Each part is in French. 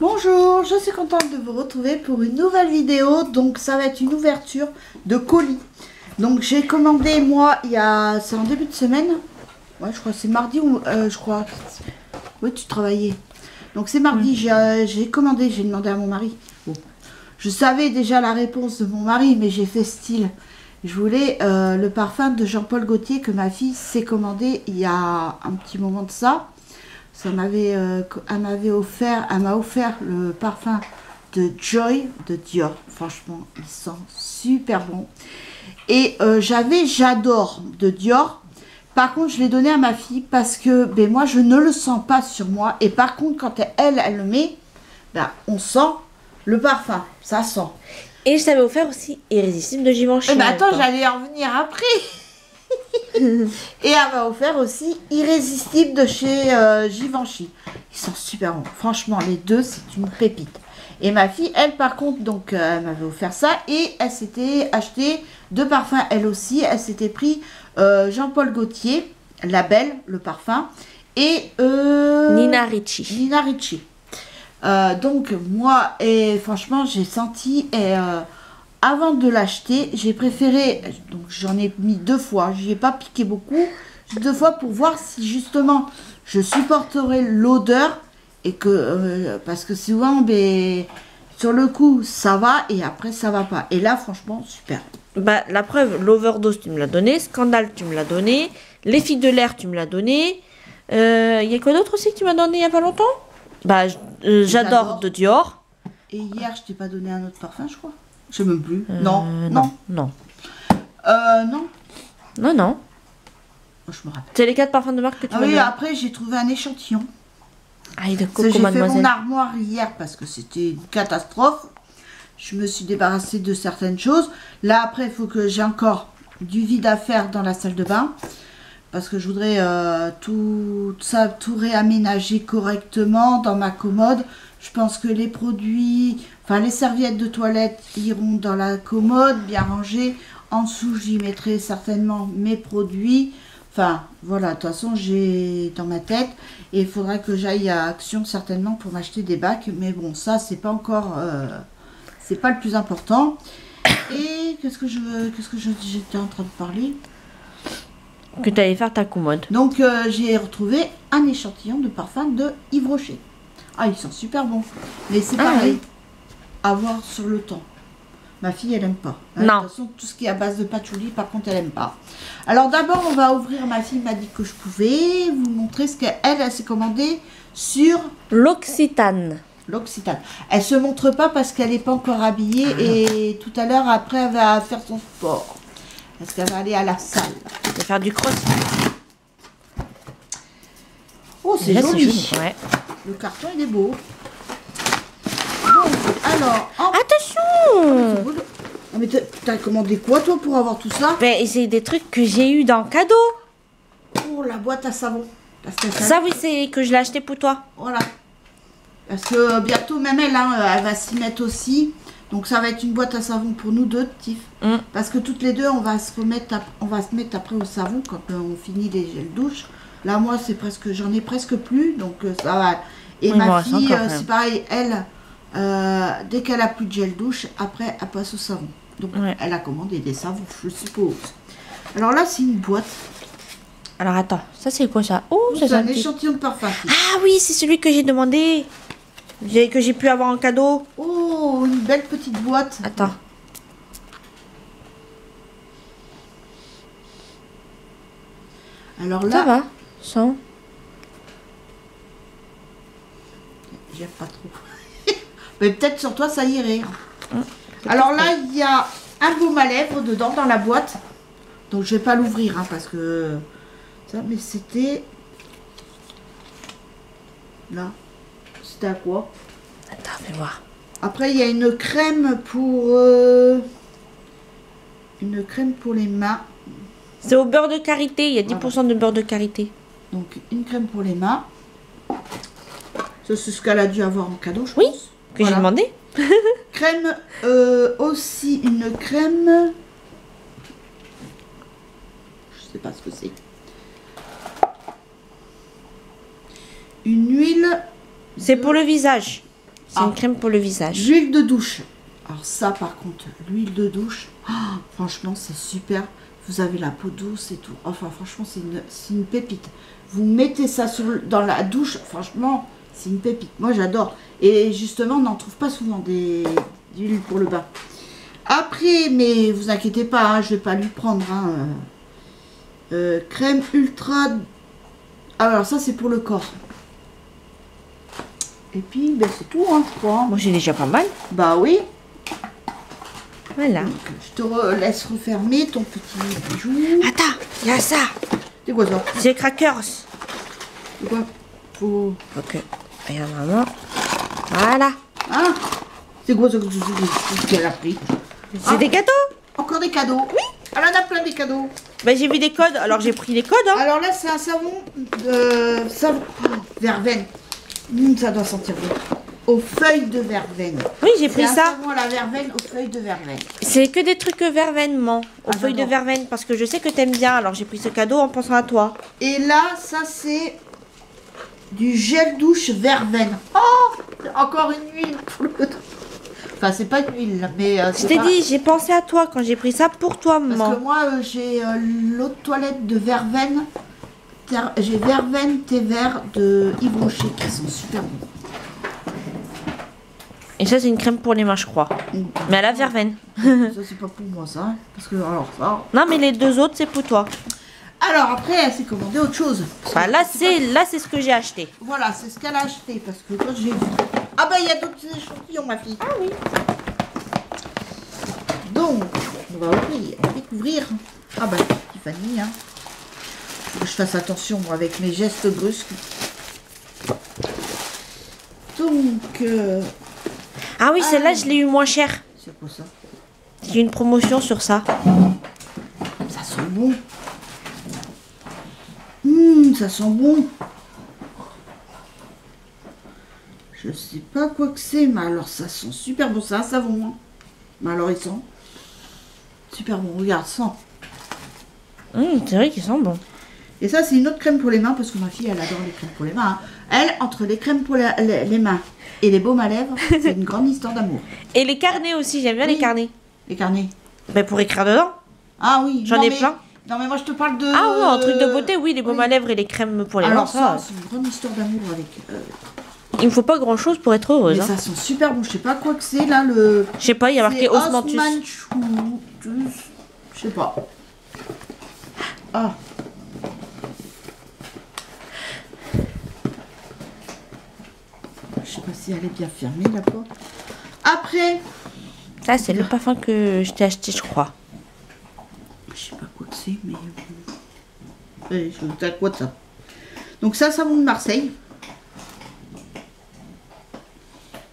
Bonjour, je suis contente de vous retrouver pour une nouvelle vidéo. Donc ça va être une ouverture de colis. Donc j'ai commandé moi, c'est en début de semaine. Ouais, je crois que c'est mardi ou je crois. Oui, tu travaillais. Donc c'est mardi, j'ai commandé, j'ai demandé à mon mari. Bon. Je savais déjà la réponse de mon mari, mais j'ai fait style. Je voulais le parfum de Jean-Paul Gaultier que ma fille s'est commandé il y a un petit moment de ça. Elle m'a offert le parfum de Joy de Dior. Franchement, il sent super bon. Et j'adore de Dior. Par contre, je l'ai donné à ma fille parce que moi, je ne le sens pas sur moi. Et par contre, quand elle le met, on sent le parfum. Ça sent. Et je t'avais offert aussi Irrésistible de Givenchy. Attends, j'allais en venir après. Et elle m'a offert aussi Irrésistible de chez Givenchy. Ils sont super bons. Franchement, les deux, c'est une pépite. Et ma fille, elle, par contre, donc, elle m'avait offert ça. Et elle s'était acheté deux parfums, elle aussi. Elle s'était pris Jean-Paul Gaultier, La Belle, le parfum. Et Nina Ricci. Nina Ricci. Donc, moi, et franchement, j'ai senti... avant de l'acheter, j'ai préféré, donc j'en ai mis 2 fois, j'y ai pas piqué beaucoup, 2 fois pour voir si justement je supporterais l'odeur et que, parce que souvent, sur le coup, ça va et après ça va pas. Et là, franchement, super. La preuve, l'overdose, tu me l'as donné, Scandale, tu me l'as donné, Les filles de l'air, tu me l'as donné. Y a quoi d'autre aussi que tu m'as donné il y a pas longtemps? J'adore de Dior. Et hier, je t'ai pas donné un autre parfum, je crois. Je sais même plus. Non. Non. Non. Oh, je me rappelle. C'est les 4 parfums de marque que tu m'as donné. Oui, après, j'ai trouvé un échantillon. De Coco J'ai fait Mademoiselle. mon armoire hier parce que c'était une catastrophe. Je me suis débarrassée de certaines choses. Là, après, il faut que j'ai encore du vide à faire dans la salle de bain. Parce que je voudrais tout réaménager correctement dans ma commode. Je pense que les produits, les serviettes de toilette iront dans la commode, bien rangées. En dessous, j'y mettrai certainement mes produits. Enfin, voilà, de toute façon, j'ai dans ma tête. Et il faudra que j'aille à Action certainement pour m'acheter des bacs. Mais bon, ça, c'est pas encore... c'est pas le plus important. Et j'étais en train de parler. Que tu allais faire ta commode. Donc, j'ai retrouvé un échantillon de parfum de Yves Rocher. Ah, ils sont super bons. Mais c'est pareil. Oui. À voir sur le temps. Ma fille, elle aime pas. Non. De toute façon, tout ce qui est à base de patchouli, par contre, elle aime pas. Alors, d'abord, on va ouvrir. Ma fille m'a dit que je pouvais vous montrer ce qu'elle s'est commandé sur L'Occitane. l'Occitane. Elle se montre pas parce qu'elle n'est pas encore habillée. Et tout à l'heure, après, elle va faire son sport. Parce qu'elle va aller à la salle. Elle va faire du crossfit. Oh, c'est joli. Ouais. Le carton, il est beau. Bon, alors... Attention! Mais t'as commandé quoi, toi, pour avoir tout ça? C'est des trucs que j'ai eu dans le cadeau. Oh, la boîte à savon. Parce que Ça, oui, c'est que je l'ai acheté pour toi. Voilà. Parce que bientôt, même elle, elle va s'y mettre aussi. Donc, ça va être une boîte à savon pour nous deux, Tiff. Parce que toutes les deux, on va se mettre après au savon quand on finit les gels douche. Là, moi, j'en ai presque plus. Donc, ça va. Et Oui, ma fille, c'est pareil. Elle, dès qu'elle a plus de gel douche, après, elle passe au savon. Donc, elle a commandé des savons, je suppose. Alors là, c'est une boîte. Alors, attends. Ça, c'est quoi, ça? Oh, c'est un échantillon de parfum. Ah oui, c'est celui que j'ai demandé. Que j'ai pu avoir en cadeau. Oh, une belle petite boîte. Attends. Alors là... Ça va. Sans. J'aime pas trop. Mais peut-être sur toi, ça irait. Alors là, il y a un baume à lèvres dedans, dans la boîte. Donc, je vais pas l'ouvrir, parce que... Ça, mais c'était... Là. C'était à quoi? Attends, fais voir. Après, il y a une crème pour... Une crème pour les mains. C'est au beurre de karité. Il y a 10% de beurre de karité. Donc, une crème pour les mains. Ça, c'est ce qu'elle a dû avoir en cadeau, je pense. Oui, que j'ai demandé. Crème, aussi une crème... Je sais pas ce que c'est. Une huile C'est pour le visage. C'est une crème pour le visage. L'huile de douche. Alors ça, par contre, l'huile de douche, franchement, c'est super. Vous avez la peau douce et tout. Enfin, franchement, c'est une pépite. Vous mettez ça dans la douche, franchement, c'est une pépite. Moi, j'adore. Et justement, on n'en trouve pas souvent des huiles pour le bain. Après, mais vous inquiétez pas, hein, je vais pas lui prendre. Hein, crème ultra. Alors, ça, c'est pour le corps. Et puis, ben, c'est tout, hein, je crois. Moi, j'ai déjà pas mal. Bah oui. Voilà. Donc, je te laisse refermer ton petit bijou. Attends, il y a ça. C'est quoi ça? C'est crackers. C'est quoi? Faut... Ok. Regarde, maman. Voilà. Hein? C'est quoi ça qu'elle a pris? C'est des cadeaux. Encore des cadeaux? Oui. Elle en a plein des cadeaux. Bah, j'ai vu des codes, alors j'ai pris les codes. Hein. Alors là, c'est un savon verveine. Ça doit sentir bon. Aux feuilles de verveine. Oui, j'ai pris ça. C'est un savon à la verveine aux feuilles de verveine. C'est que des trucs verveinement. Aux feuilles de j'adore. verveine, parce que je sais que t'aimes bien, alors j'ai pris ce cadeau en pensant à toi. Et là, ça c'est du gel douche verveine. Oh, encore une huile. Enfin, c'est pas une huile, mais Je t'ai dit, j'ai pensé à toi quand j'ai pris ça pour toi, parce maman. que moi, j'ai l'eau de toilette de verveine. J'ai verveine thé vert de Yves Rocher qui sont super bons. Et ça, c'est une crème pour les mains, je crois. Mais à la verveine. Ça, c'est pas pour moi, ça. Hein, parce que, alors, ça. Non, mais les deux autres, c'est pour toi. Alors, après, elle s'est commandé autre chose. Enfin, là, c'est ce que j'ai acheté. Voilà, c'est ce qu'elle a acheté. Parce que quand j'ai vu. Ah, bah, il y a d'autres échantillons, ma fille. Ah oui. Donc, on va ouvrir, on va découvrir. Ah, bah, Tiffany, hein. Faut que je fasse attention, moi, avec mes gestes brusques. Donc, Ah oui, celle-là, je l'ai eu moins cher. c'est quoi ça? J'ai eu une promotion sur ça. Ça sent bon. Ça sent bon. Je sais pas quoi que c'est, mais alors ça sent super bon. C'est un savon. Hein. Mais alors il sent super bon. Regarde, sent. C'est vrai qu'ils sont bons. Et ça, c'est une autre crème pour les mains, parce que ma fille, elle adore les crèmes pour les mains. Hein. Elle, entre les crèmes pour les mains et les baumes à lèvres, c'est une grande histoire d'amour. Et les carnets aussi, j'aime bien Oui. les carnets. Les carnets. Ben, pour écrire dedans. Ah oui. J'en non, ai mais- plein. Non, mais moi, je te parle de... Ah oui, un truc de beauté, oui, les baumes oui. à lèvres et les crèmes pour les mains, Alors ça. ça, c'est une grande histoire d'amour avec... Il me faut pas grand-chose pour être heureuse. mais Hein. ça sent super bon. Je sais pas quoi que c'est, là, le... Je sais pas, il y a marqué C'est osmanthus. Osmanthus. Je sais pas. Ah. Je sais pas si elle est bien fermée, la porte. Après, Ça, c'est le parfum que je t'ai acheté, je crois. je sais pas quoi que c'est, mais... Allez, je vous quoi de ça. Donc ça, savon de Marseille.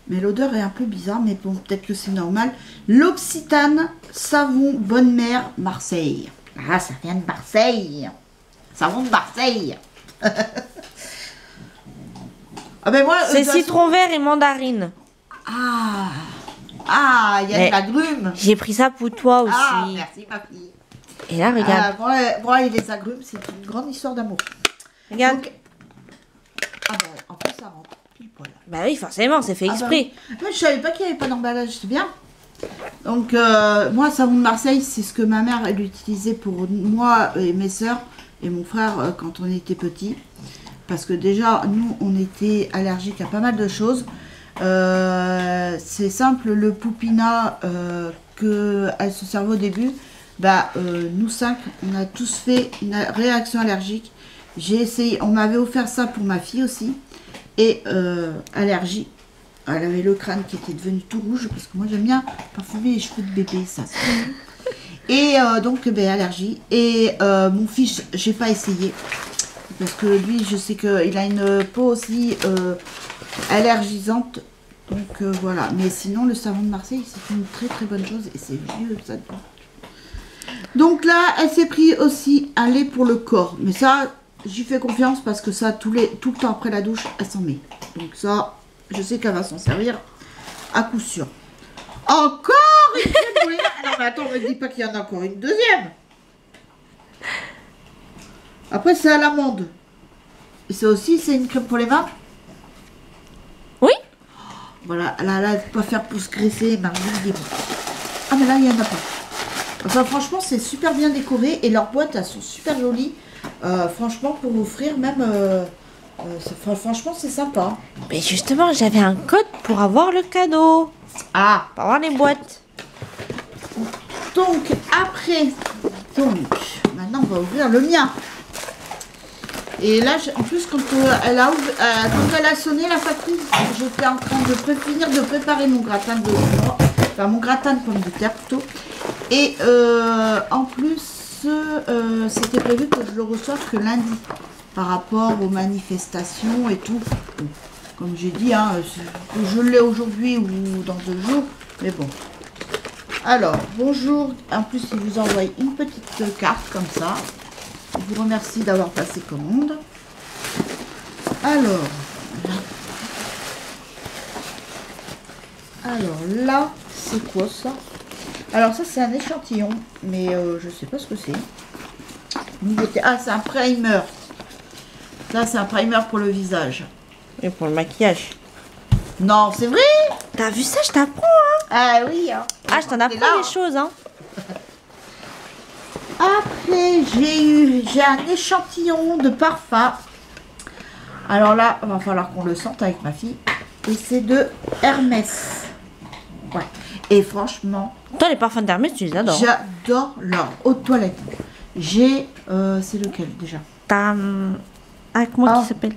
Mais l'odeur est un peu bizarre, mais bon, peut-être que c'est normal. L'Occitane savon Bonne Mère Marseille. Ah, ça vient de Marseille. Savon de Marseille. Ah ben moi... C'est de toute façon- citron vert et mandarine. Ah, ah, il y a Mais- de l'agrume. J'ai pris ça pour toi aussi. Ah, merci ma fille. Et là, regarde. Moi, et les agrumes, c'est une grande histoire d'amour. Regarde. Donc- Ah ben, en plus, ça rentre pile poil. Bah oui, forcément, c'est fait Ah bah exprès. oui. Moi, je savais pas qu'il n'y avait pas d'emballage, c'est bien. Donc, moi, savon de Marseille, c'est ce que ma mère, elle utilisait pour moi et mes sœurs et mon frère quand on était petits. Parce que déjà, nous, on était allergiques à pas mal de choses. C'est simple, le poupina qu'elle se servait au début, bah, nous 5, on a tous fait une réaction allergique. J'ai essayé, on m'avait offert ça pour ma fille aussi. Et allergie. Elle avait le crâne qui était devenu tout rouge parce que moi j'aime bien parfumer les cheveux de bébé, ça. Et donc ben, allergie. Et mon fils, j'ai pas essayé parce que lui, je sais qu'il a une peau aussi allergisante. Donc voilà. Mais sinon, le savon de Marseille, c'est une très très bonne chose et c'est vieux ça. Donc là, elle s'est pris aussi un lait pour le corps. Mais ça, j'y fais confiance parce que ça, tout le temps après la douche, elle s'en met. Donc ça, je sais qu'elle va s'en servir à coup sûr. Encore une crème pour les mains. Non mais attends, ne me dis pas qu'il y en a encore une deuxième. Après, c'est à l'amande. Et ça aussi, c'est une crème pour les mains. Oui. Voilà, là, pas faire pour se graisser, Marie libre. Ah, mais là, il n'y en a pas. Enfin, franchement, c'est super bien décoré et leurs boîtes, elles sont super jolies. Franchement, pour offrir, même, franchement, c'est sympa. Mais justement, j'avais un code pour avoir le cadeau. Ah, Pour avoir les boîtes. donc, après, maintenant, on va ouvrir le mien. Et là, en plus, quand elle a sonné la facture, j'étais en train de finir de préparer mon gratin de mon gratin de pommes de terre plutôt. Et en plus, c'était prévu que je le reçoive que lundi par rapport aux manifestations et tout. Bon, comme j'ai dit, hein, je l'ai aujourd'hui ou dans 2 jours, mais bon. Alors, bonjour. En plus, il vous envoie une petite carte comme ça. Je vous remercie d'avoir passé commande. Alors là, c'est quoi ça? Alors ça, c'est un échantillon, mais je sais pas ce que c'est. Ah, c'est un primer. Ça, c'est un primer pour le visage. Et pour le maquillage. Non, c'est vrai? T'as vu ça? Je t'apprends, hein? Ah oui, hein. Ah, je t'en apprends des choses, hein? Après, j'ai un échantillon de parfum. Alors là, il va falloir qu'on le sente avec ma fille. Et c'est de Hermès. Ouais. Et franchement, Toi, les parfums d'Hermès, tu les adores. j'adore leur eau de toilette. J'ai... c'est lequel déjà? T'as... Ah, comment il s'appelle?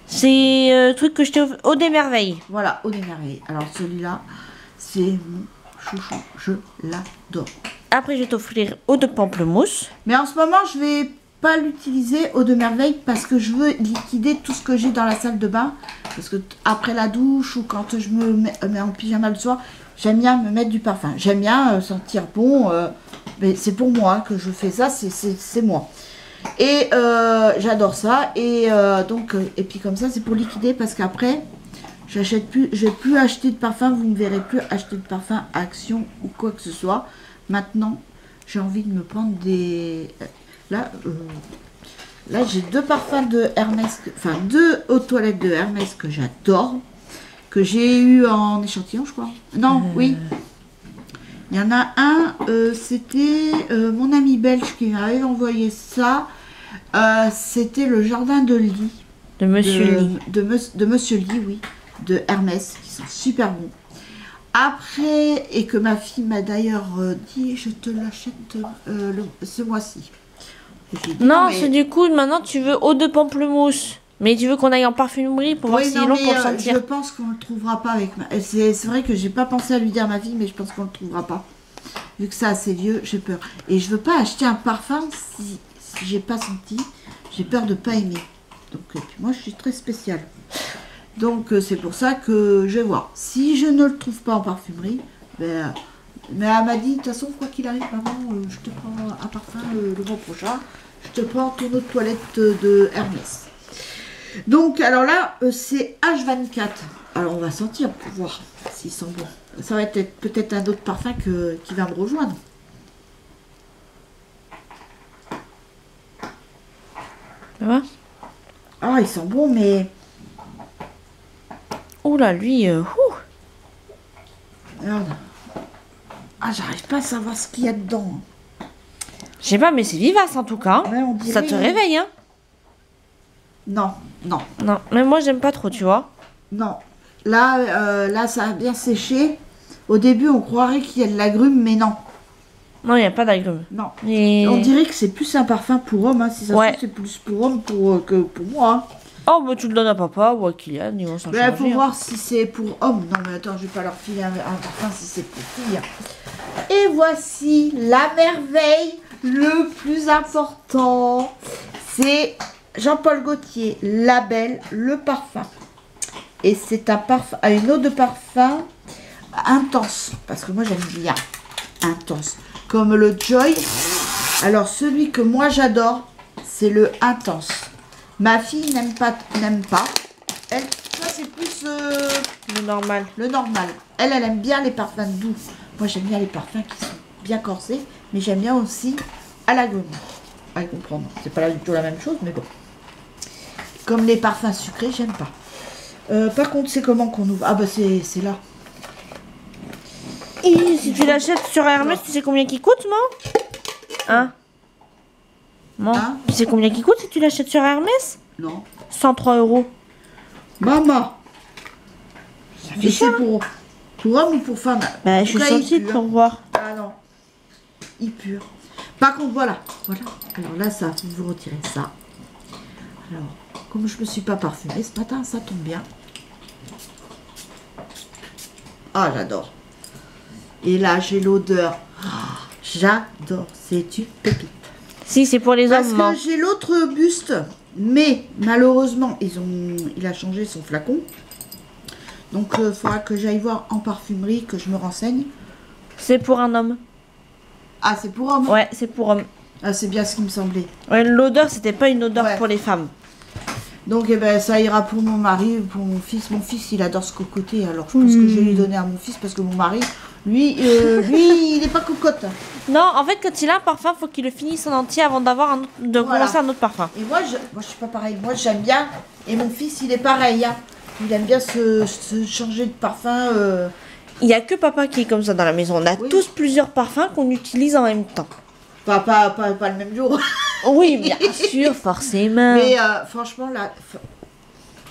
C'est le truc que je t'ai offert. Eau des merveilles. Voilà, eau des merveilles. Alors celui-là, c'est mon chouchou. Je l'adore. Après, je vais t'offrir eau de pamplemousse. Mais en ce moment, je vais pas l'utiliser eau de merveille parce que je veux liquider tout ce que j'ai dans la salle de bain. Parce que après la douche ou quand je me mets en pyjama le soir, j'aime bien me mettre du parfum. J'aime bien sentir bon. Mais c'est pour moi que je fais ça, c'est moi. Et j'adore ça. Et donc, et puis comme ça, c'est pour liquider parce qu'après, j'achète plus, je vais plus acheter de parfum. Vous ne me verrez plus acheter de parfum à Action ou quoi que ce soit. Maintenant, j'ai envie de me prendre des... Là, j'ai 2 parfums de Hermès, enfin 2 eaux de toilette de Hermès que j'adore, que j'ai eu en échantillon, je crois. Non, oui. Il y en a un, c'était mon ami belge qui m'avait envoyé ça. C'était le jardin de Lee. De Monsieur Lee. De Monsieur Lee, oui. De Hermès, qui sont super bons. Après, et que ma fille m'a d'ailleurs dit, je te l'achète ce mois-ci. Non, c'est du coup, maintenant tu veux eau de pamplemousse. Mais tu veux qu'on aille en parfumerie pour voir s'il est long pour le sentir. Je pense qu'on ne le trouvera pas avec ma... C'est vrai que j'ai pas pensé à lui dire à ma fille, mais je pense qu'on ne le trouvera pas. Vu que c'est assez vieux, j'ai peur. Et je veux pas acheter un parfum si j'ai pas senti. J'ai peur de pas aimer. Donc, et puis moi, je suis très spéciale. Donc, c'est pour ça que je vais voir. Si je ne le trouve pas en parfumerie, ben... Mais elle m'a dit, de toute façon, quoi qu'il arrive, maman, je te prends un parfum le mois prochain. Je te prends ton eau de toilette de Hermès. Donc, alors là, c'est H24. Alors, on va sentir pour voir s'ils sont bons. Ça va être peut-être un autre parfum qui va me rejoindre. Ça va? Ah, ils sont bons, mais... Oula, lui, Regarde. Ah, j'arrive pas à savoir ce qu'il y a dedans. Je sais pas, mais c'est vivace en tout cas. Ouais, on dirait... Ça te réveille, hein? Non, non. Non, mais moi j'aime pas trop, tu vois. Non. Là, ça a bien séché. Au début, on croirait qu'il y a de l'agrumes, mais non. Non, il n'y a pas d'agrumes. Non. Et... On dirait que c'est plus un parfum pour homme. Hein. Si ça se trouve, c'est plus pour homme que pour moi. Hein. Oh, bah tu le donnes à papa ou à Kylian, ils vont s'en charger. Il faut voir si c'est pour homme. Non, mais attends, je vais pas leur filer un parfum si c'est pour fille. Et voici la merveille, le plus important. C'est Jean-Paul Gaultier, Label, le parfum. Et c'est un parfum, une eau de parfum intense. Parce que moi, j'aime bien intense. Comme le Joy. Alors, celui que moi, j'adore, c'est le intense. Ma fille n'aime pas. Elle, ça c'est plus le normal. Le normal. Elle aime bien les parfums doux. Moi j'aime bien les parfums qui sont bien corsés, mais j'aime bien aussi à la gomme. À comprendre. C'est pas là du tout la même chose, mais bon. Comme les parfums sucrés, j'aime pas. Par contre, c'est comment qu'on ouvre? Ah bah c'est là. Et si tu l'achètes sur Hermès, tu sais combien il coûte, non? Hein? Non. Hein? Tu sais combien il coûte si tu l'achètes sur Hermès? Non. 103 €. Maman. Ça Et fait c'est cher. pour homme ou pour femme? Bah, je suis sur le site pour voir. Ah non. Il pure. Par contre, voilà. Voilà. Alors là, ça, vous retirez ça. Alors, comme je me suis pas parfumée ce matin, ça tombe bien. Ah, j'adore. Et là, j'ai l'odeur. Ah, j'adore. C'est une pépite. Si, c'est pour les Parce hommes. Hein. que j'ai l'autre buste, mais malheureusement, il a changé son flacon. Donc, il faudra que j'aille voir en parfumerie, que je me renseigne. C'est pour un homme. Ah, c'est pour homme? Ouais, c'est pour homme. Ah, c'est bien ce qui me semblait. Ouais, l'odeur, c'était pas une odeur Ouais. pour les femmes. Donc, eh ben, ça ira pour mon mari, pour mon fils. Mon fils, il adore ce cocoté. Alors, je pense que je vais lui donner à mon fils parce que mon mari, lui, il n'est pas cocotte. Non, en fait, quand il a un parfum, faut qu'il le finisse en entier avant d'avoir de Voilà. commencer un autre parfum. Et moi, je suis pas pareil. Moi, j'aime bien. Et mon fils, il est pareil. Hein. Il aime bien se changer de parfum. Il y a que papa qui est comme ça dans la maison. On a Oui. tous plusieurs parfums qu'on utilise en même temps. Pas le même jour. Oui, bien sûr, forcément. Mais franchement, là.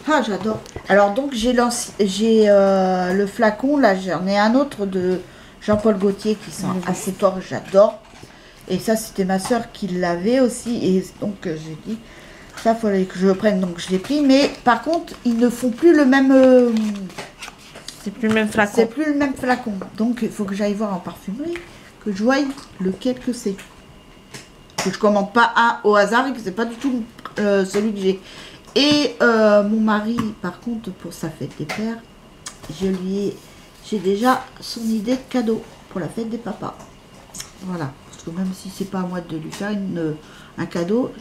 Ah, j'adore. Alors, donc, j'ai le flacon. Là, j'en ai un autre de Jean-Paul Gaultier qui sent assez fort. J'adore. Et ça, c'était ma soeur qui l'avait aussi. Et donc, j'ai dit, ça, il fallait que je le prenne. Donc, je l'ai pris. Mais par contre, ils ne font plus le même. C'est plus le même flacon. C'est plus le même flacon. Donc, il faut que j'aille voir en parfumerie, que je voie lequel que c'est. Que je commande pas un au hasard et que c'est pas du tout celui que j'ai. Et mon mari, par contre, pour sa fête des pères, j'ai déjà son idée de cadeau pour la fête des papas. Voilà. Parce que même si c'est pas à moi de lui faire un cadeau,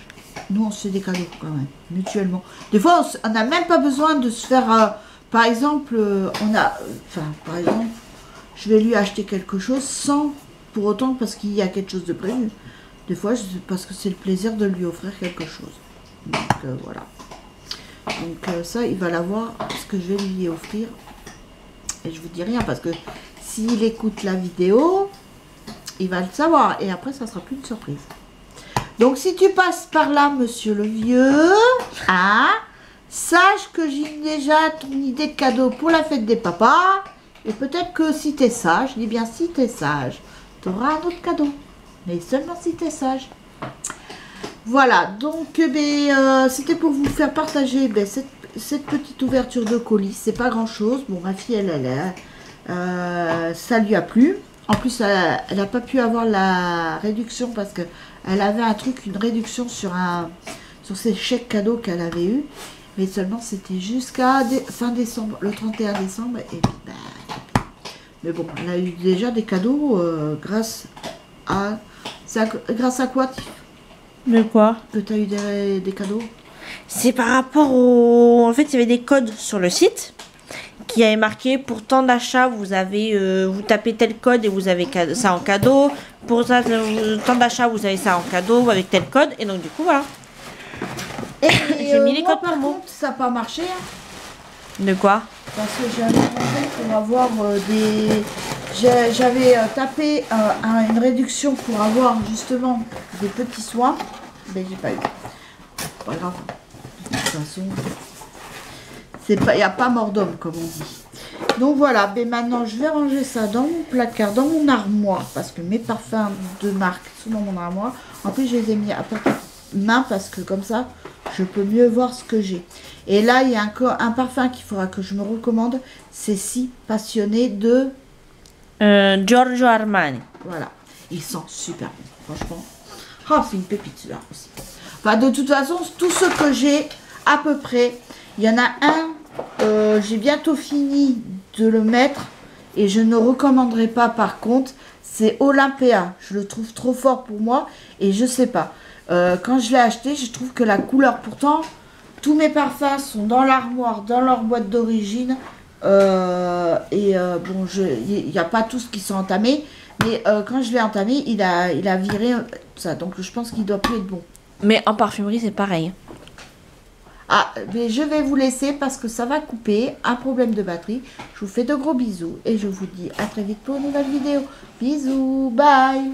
nous on se fait des cadeaux quand même, mutuellement. Des fois, on n'a même pas besoin de se faire. Par exemple, par exemple, je vais lui acheter quelque chose sans pour autant parce qu'il y a quelque chose de prévu. Des fois, parce que c'est le plaisir de lui offrir quelque chose. Donc voilà. Donc ça, il va l'avoir, ce que je vais lui offrir. Et je vous dis rien parce que s'il écoute la vidéo, il va le savoir. Et après, ça sera plus une surprise. Donc si tu passes par là, monsieur le vieux, hein, sache que j'ai déjà ton idée de cadeau pour la fête des papas. Et peut-être que si tu es sage, je dis bien si tu es sage, tu auras un autre cadeau. Mais seulement si tu es sage. Voilà, donc c'était pour vous faire partager cette petite ouverture de colis. C'est pas grand chose. Bon, ma fille, ça lui a plu. En plus, elle n'a pas pu avoir la réduction parce qu'elle avait une réduction sur ses chèques cadeaux qu'elle avait eu. Mais seulement c'était jusqu'à fin décembre, le 31 décembre. Et puis, mais bon, elle a eu déjà des cadeaux grâce à quoi, Tiff? De quoi? Que tu as eu des cadeaux? C'est par rapport au... En fait, il y avait des codes sur le site qui avait marqué pour tant d'achats, vous tapez tel code et vous avez ça en cadeau. Pour ça, tant d'achats, vous avez ça en cadeau avec tel code. Et donc, du coup, voilà. Et j'ai mis les moi, codes par promo. contre, ça n'a pas marché. Hein, De quoi? parce que j'avais demandé pour avoir J'avais tapé une réduction pour avoir justement des petits soins. Mais j'ai pas eu. Pas grave. De toute façon, il n'y a pas mort d'homme, comme on dit. Donc voilà, mais maintenant je vais ranger ça dans mon placard, dans mon armoire, parce que mes parfums de marque sont dans mon armoire. En plus, je les ai mis à portée de main parce que comme ça, je peux mieux voir ce que j'ai. Et là, il y a un parfum qu'il faudra que je me recommande. C'est Si Passionné de... Giorgio Armani. Voilà, il sent super bon, franchement. Oh, c'est une pépite celui-là aussi. Enfin, de toute façon, tout ce que j'ai, à peu près, il y en a un, j'ai bientôt fini de le mettre et je ne recommanderai pas par contre, c'est Olympea. Je le trouve trop fort pour moi et je sais pas. Quand je l'ai acheté, je trouve que la couleur, pourtant, tous mes parfums sont dans l'armoire, dans leur boîte d'origine. Bon, il n'y a pas tous qui sont entamés, mais quand je l'ai entamé, il a viré ça, donc je pense qu'il doit plus être bon. Mais en parfumerie, c'est pareil. Ah, mais je vais vous laisser parce que ça va couper. Un problème de batterie. Je vous fais de gros bisous et je vous dis à très vite pour une nouvelle vidéo. Bisous, bye.